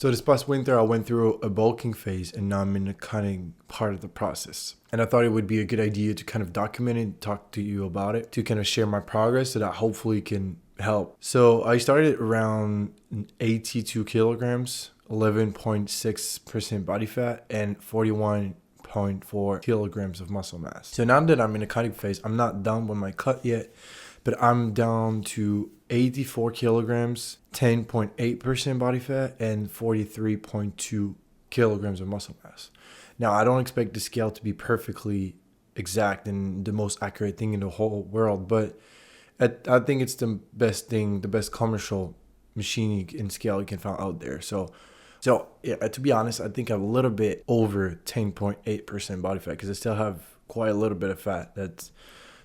So this past winter, I went through a bulking phase and now I'm in the cutting part of the process. And I thought it would be a good idea to kind of document it and talk to you about it, to kind of share my progress so that hopefully can help. So I started around 82 kilograms, 11.6% body fat, and 41.4 kilograms of muscle mass. So now that I'm in a cutting phase, I'm not done with my cut yet, but I'm down to 84 kilograms, 10.8% body fat, and 43.2 kilograms of muscle mass. Now, I don't expect the scale to be perfectly exact and the most accurate thing in the whole world, but I think it's the best thing, the best commercial machine and scale you can find out there. So yeah, to be honest, I think I'm a little bit over 10.8% body fat because I still have quite a little bit of fat that's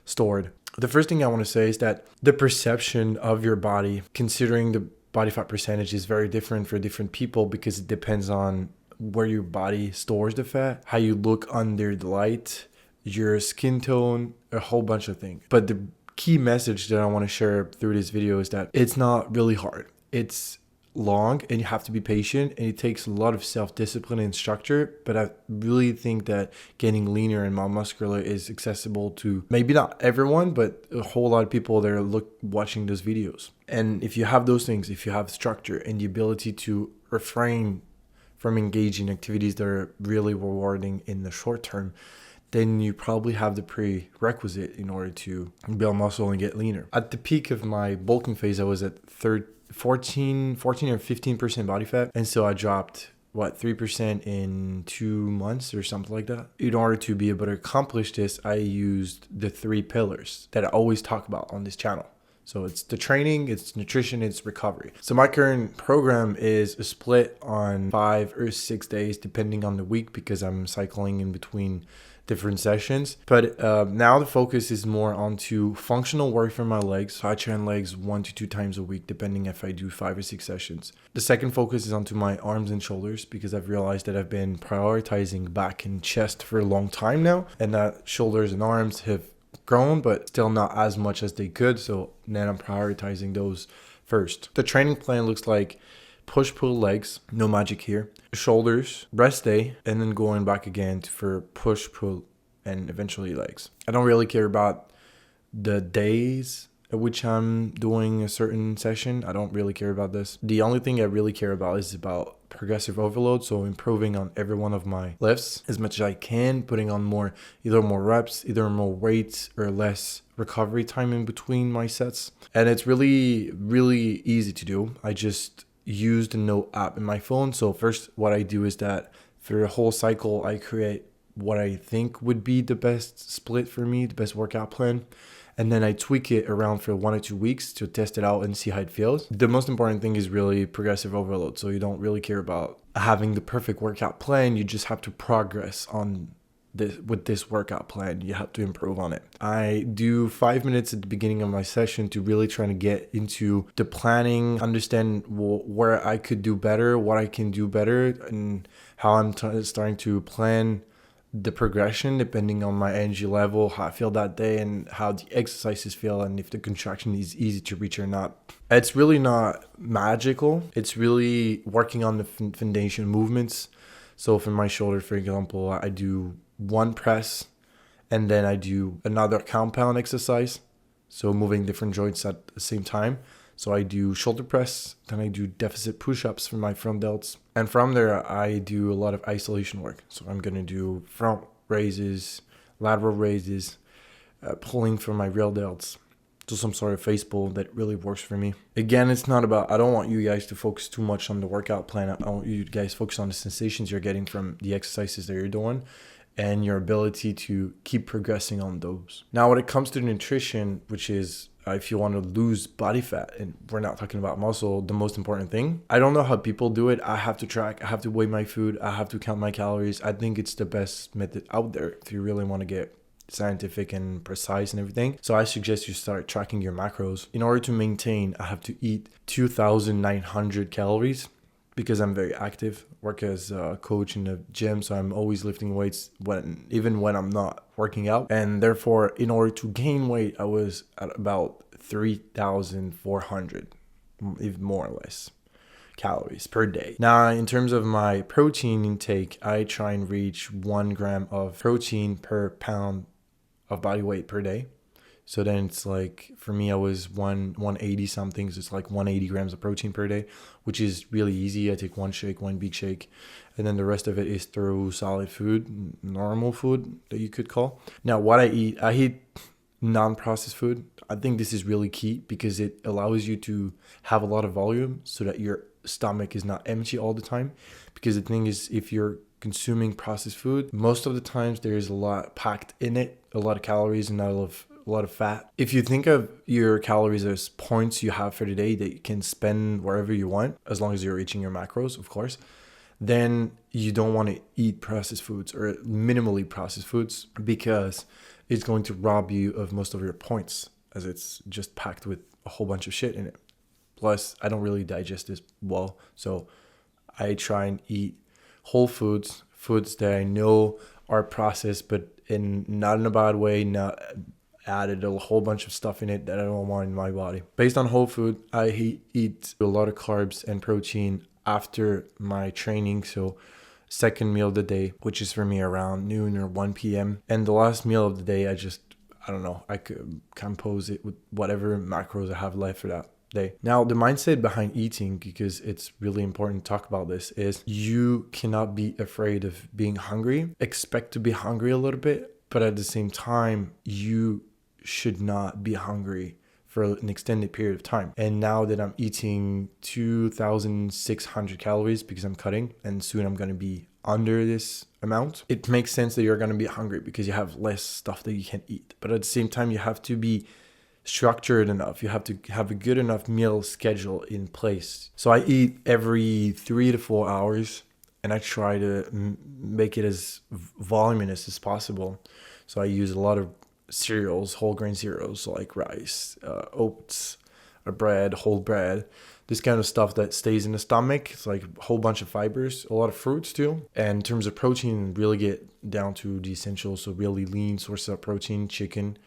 stored. The first thing I want to say is that the perception of your body, considering the body fat percentage, is very different for different people because it depends on where your body stores the fat, how you look under the light, your skin tone, a whole bunch of things. But the key message that I want to share through this video is that it's not really hard. It's long and you have to be patient and it takes a lot of self-discipline and structure, but I really think that getting leaner and more muscular is accessible to maybe not everyone, but a whole lot of people that are watching those videos. And if you have those things, if you have structure and the ability to refrain from engaging activities that are really rewarding in the short term, then you probably have the prerequisite in order to build muscle and get leaner. At the peak of my bulking phase, I was at 14 or 15% body fat. And so I dropped 3% in 2 months or something like that. In order to be able to accomplish this, I used the 3 pillars that I always talk about on this channel. So it's the training, it's nutrition, it's recovery. So my current program is a split on 5 or 6 days, depending on the week, because I'm cycling in between different sessions. But now the focus is more onto functional work for my legs. So I train legs 1 to 2 times a week, depending if I do 5 or 6 sessions. The second focus is onto my arms and shoulders, because I've realized that I've been prioritizing back and chest for a long time now, and that shoulders and arms have grown, but still not as much as they could. So then I'm prioritizing those first. The training plan looks like push-pull legs, no magic here, shoulders, rest day, and then going back again for push-pull and eventually legs. I don't really care about the days at which I'm doing a certain session. I don't really care about this. The only thing I really care about is about progressive overload, so improving on every one of my lifts as much as I can, putting on either more reps, either more weights or less recovery time in between my sets. And it's really, really easy to do. I just use the Note app in my phone. So first what I do is that for the whole cycle, I create what I think would be the best split for me, the best workout plan. And then I tweak it around for 1 or 2 weeks to test it out and see how it feels. The most important thing is really progressive overload. So you don't really care about having the perfect workout plan. You just have to progress on this with this workout plan. You have to improve on it. I do 5 minutes at the beginning of my session to really try to get into the planning, understand where I could do better, what I can do better, and how I'm starting to plan the progression depending on my energy level, how I feel that day, and how the exercises feel, and if the contraction is easy to reach or not. It's really not magical. It's really working on the foundation movements. So for my shoulder, for example, I do 1 press and then I do another compound exercise. So moving different joints at the same time. So I do shoulder press, then I do deficit push-ups for my front delts. And from there, I do a lot of isolation work. So I'm going to do front raises, lateral raises, pulling for my real delts. So some sort of face pull that really works for me. Again, it's not about, I don't want you guys to focus too much on the workout plan. I want you guys to focus on the sensations you're getting from the exercises that you're doing and your ability to keep progressing on those. Now, when it comes to nutrition, which is if you want to lose body fat, and we're not talking about muscle, the most important thing. I don't know how people do it. I have to track, I have to weigh my food, I have to count my calories. I think it's the best method out there if you really want to get scientific and precise and everything. So I suggest you start tracking your macros. In order to maintain, I have to eat 2,900 calories because I'm very active, work as a coach in the gym, so I'm always lifting weights even when I'm not working out. And therefore, in order to gain weight, I was at about 3,400, even more or less. calories per day. Now, in terms of my protein intake, I try and reach 1 gram of protein per pound of body weight per day. So then it's like, for me, I was 180 something. So it's like 180 grams of protein per day, which is really easy. I take one big shake, and then the rest of it is through solid food, normal food that you could call. Now, what I eat non-processed food. I think this is really key because it allows you to have a lot of volume so that your stomach is not empty all the time. Because the thing is, if you're consuming processed food, most of the times there is a lot packed in it, a lot of calories and a lot of fat. If you think of your calories as points you have for the day that you can spend wherever you want, as long as you're reaching your macros, of course, then you don't want to eat processed foods or minimally processed foods, because it's going to rob you of most of your points, as it's just packed with a whole bunch of shit in it. Plus, I don't really digest this well, so I try and eat whole foods that I know are processed, but not in a bad way, not added a whole bunch of stuff in it that I don't want in my body. Based on whole food, I eat a lot of carbs and protein after my training. So second meal of the day, which is for me around noon or 1 p.m. And the last meal of the day, I don't know, I could compose it with whatever macros I have left for that day. Now, the mindset behind eating, because it's really important to talk about this, is you cannot be afraid of being hungry. Expect to be hungry a little bit, but at the same time, you should not be hungry for an extended period of time. And now that I'm eating 2,600 calories because I'm cutting, and soon I'm going to be under this amount, it makes sense that you're going to be hungry because you have less stuff that you can eat. But at the same time, you have to be structured enough. You have to have a good enough meal schedule in place. So I eat every 3 to 4 hours, and I try to make it as voluminous as possible. So I use a lot of cereals, whole grain cereals like rice, oats, bread, whole bread, this kind of stuff that stays in the stomach. It's like a whole bunch of fibers, a lot of fruits too. And in terms of protein, really get down to the essentials. So really lean sources of protein: chicken,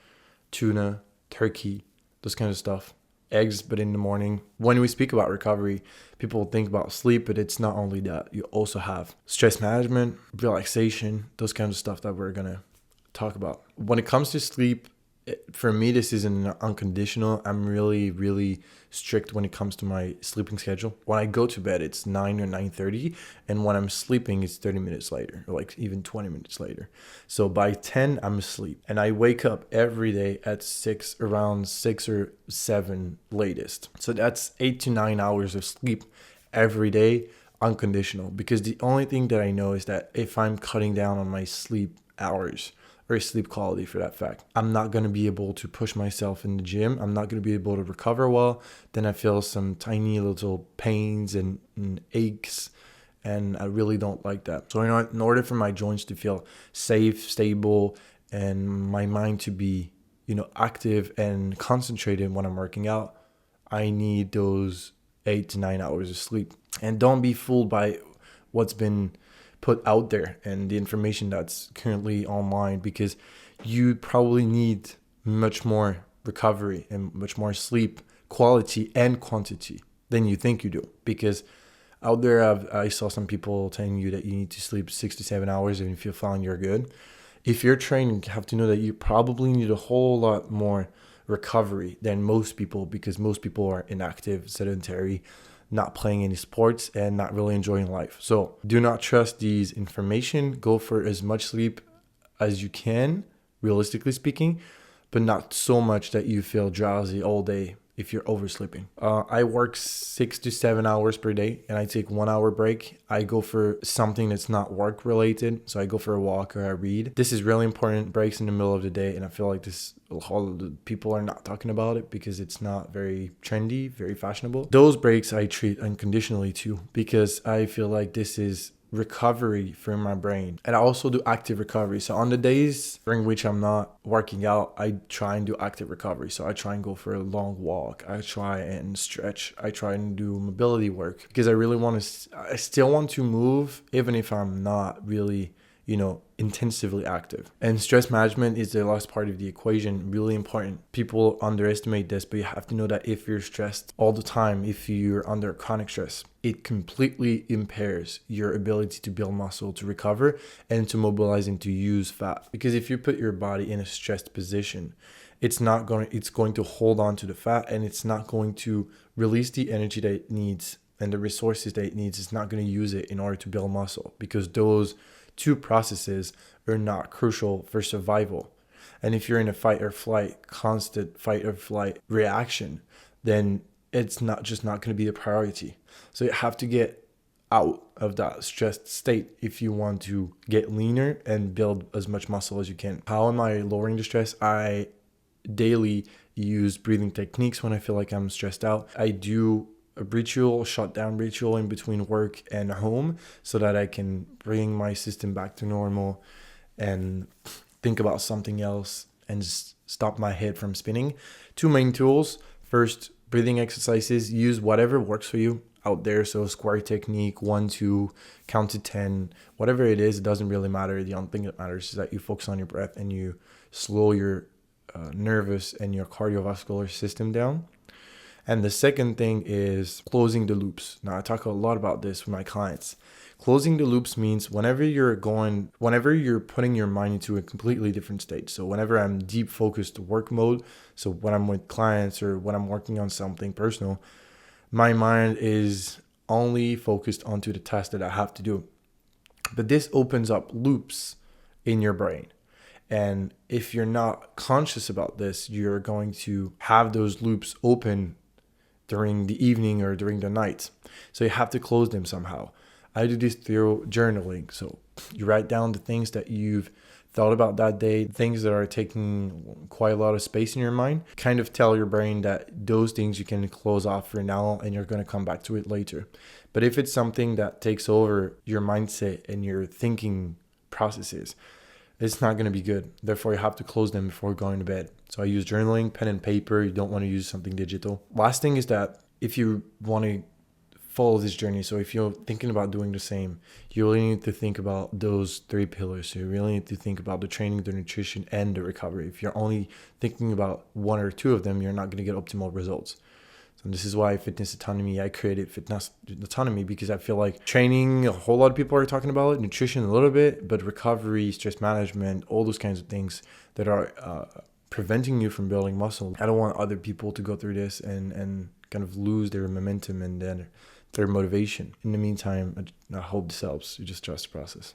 tuna, turkey, those kind of stuff. Eggs, but in the morning. When we speak about recovery, people think about sleep, but it's not only that. You also have stress management, relaxation, those kinds of stuff that we're gonna talk about. When it comes to sleep, for me, this isn't unconditional. I'm really, really strict when it comes to my sleeping schedule. When I go to bed, it's 9 or 9:30, and when I'm sleeping, it's 30 minutes later, or like even 20 minutes later. So by 10, I'm asleep, and I wake up every day at around 6 or 7 latest. So that's 8 to 9 hours of sleep every day, unconditional. Because the only thing that I know is that if I'm cutting down on my sleep hours, or sleep quality for that fact, I'm not going to be able to push myself in the gym. I'm not going to be able to recover well. Then I feel some tiny little pains and aches, and I really don't like that. So in order for my joints to feel safe, stable, and my mind to be, active and concentrated when I'm working out, I need those 8 to 9 hours of sleep. And don't be fooled by what's been put out there and the information that's currently online, because you probably need much more recovery and much more sleep quality and quantity than you think you do. Because out there, I saw some people telling you that you need to sleep 6 to 7 hours, and if you're fine, you're good. If you're training, you have to know that you probably need a whole lot more recovery than most people, because most people are inactive, sedentary, not playing any sports, and not really enjoying life. So do not trust these information. Go for as much sleep as you can, realistically speaking, but not so much that you feel drowsy all day if you're oversleeping. I work 6 to 7 hours per day, and I take 1 hour break. I go for something that's not work related. So I go for a walk or I read. This is really important, breaks in the middle of the day. And I feel like all of the people are not talking about it because it's not very trendy, very fashionable. Those breaks I treat unconditionally too, because I feel like this is recovery for my brain. And I also do active recovery. So on the days during which I'm not working out, I try and do active recovery. So I try and go for a long walk. I try and stretch. I try and do mobility work, because I really I still want to move, even if I'm not really intensively active. And stress management is the last part of the equation, really important. People underestimate this, but you have to know that if you're stressed all the time, if you're under chronic stress, it completely impairs your ability to build muscle, to recover, and to mobilize and to use fat. Because if you put your body in a stressed position, it's going to hold on to the fat, and it's not going to release the energy that it needs and the resources that it needs. It's not going to use it in order to build muscle, because those two processes are not crucial for survival. And if you're in a constant fight or flight reaction, then it's not going to be a priority. So you have to get out of that stressed state if you want to get leaner and build as much muscle as you can. How am I lowering the stress? I daily use breathing techniques when I feel like I'm stressed out. I do a shutdown ritual in between work and home, so that I can bring my system back to normal and think about something else and just stop my head from spinning. Two main tools. First, breathing exercises. Use whatever works for you out there. So square technique, 1, 2, count to 10, whatever it is, it doesn't really matter. The only thing that matters is that you focus on your breath and you slow your nervous and your cardiovascular system down. And the second thing is closing the loops. Now, I talk a lot about this with my clients. Closing the loops means whenever you're putting your mind into a completely different state. So whenever I'm deep focused work mode, so when I'm with clients or when I'm working on something personal, my mind is only focused onto the task that I have to do. But this opens up loops in your brain. And if you're not conscious about this, you're going to have those loops open during the evening or during the night. So you have to close them somehow. I do this through journaling. So you write down the things that you've thought about that day, things that are taking quite a lot of space in your mind. Kind of tell your brain that those things you can close off for now and you're going to come back to it later. But if it's something that takes over your mindset and your thinking processes, it's not going to be good. Therefore, you have to close them before going to bed. So I use journaling, pen and paper. You don't want to use something digital. Last thing is that if you want to follow this journey, so if you're thinking about doing the same, you really need to think about those 3 pillars. So you really need to think about the training, the nutrition, and the recovery. If you're only thinking about 1 or 2 of them, you're not going to get optimal results. So this is why I created Fitness Autonomy, because I feel like training, a whole lot of people are talking about it, nutrition a little bit, but recovery, stress management, all those kinds of things that are preventing you from building muscle. I don't want other people to go through this and kind of lose their momentum and then their motivation. In the meantime, I hope this helps. You just trust the process.